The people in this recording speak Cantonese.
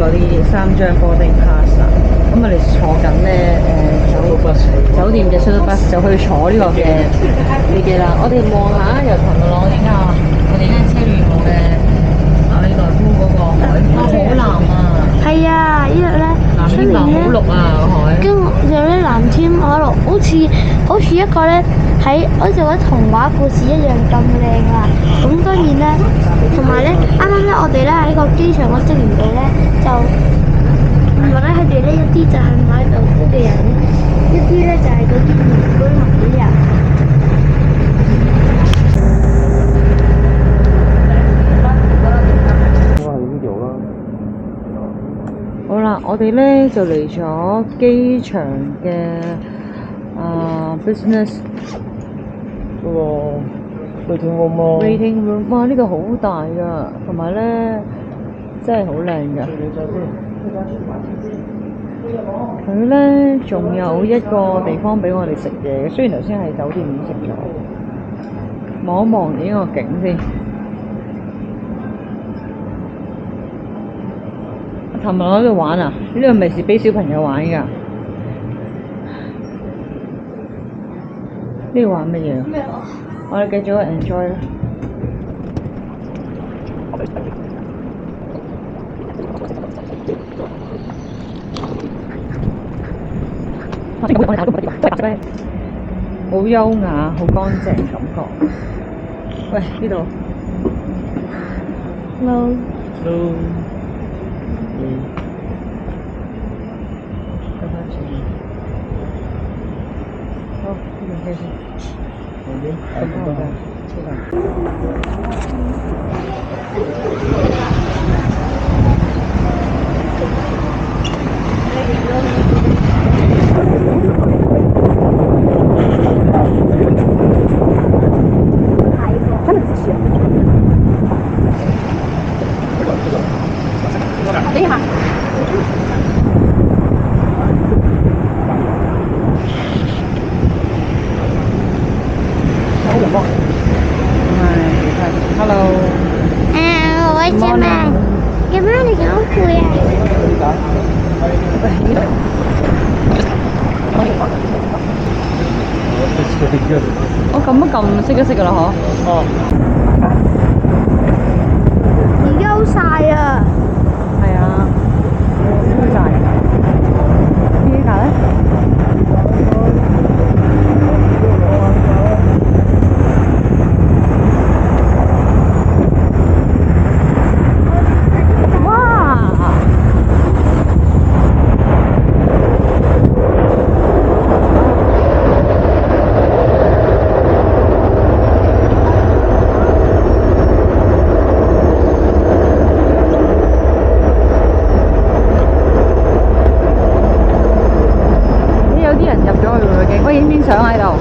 嗰啲3張 boarding pass 啦。咁我哋坐緊咧酒店嘅 shuttle bus 就去坐呢個嘅飛機啦。我哋望下由唐人街啊，我哋而家車聯路嘅馬里代夫嗰個海，好藍啊！係啊，呢度咧藍天白好綠啊個海。跟住有啲藍天海綠，好似一個咧好似嗰童話故事一樣咁靚啊！咁當然咧，同埋咧，啱啱咧我哋咧喺個機場個職員度咧就或者佢哋咧一啲就係馬里代夫嘅人，一啲咧就係嗰啲原居民啲人。好啦，我哋咧就嚟咗機場嘅business 嗰個 waiting room， 哇！呢度好大噶，同埋咧真係好靚噶。佢咧仲有一個地方俾我哋食嘢嘅，雖然頭先係酒店已經食咗。望一望呢個景先。琴日我喺度玩啊！呢度咪係俾小朋友玩㗎。呢度玩乜嘢啊？我哋繼續 enjoy 啦。好優雅，好乾淨感覺。喂，呢度。Hello。Hello。好，呢邊先。好嘅，等一下。Hello。我隻貓，隻貓你好攰啊！我撳一撳，熄㗎啦嗬。哦。你休晒啊！係啊，休晒。呢架咧？影相喺度。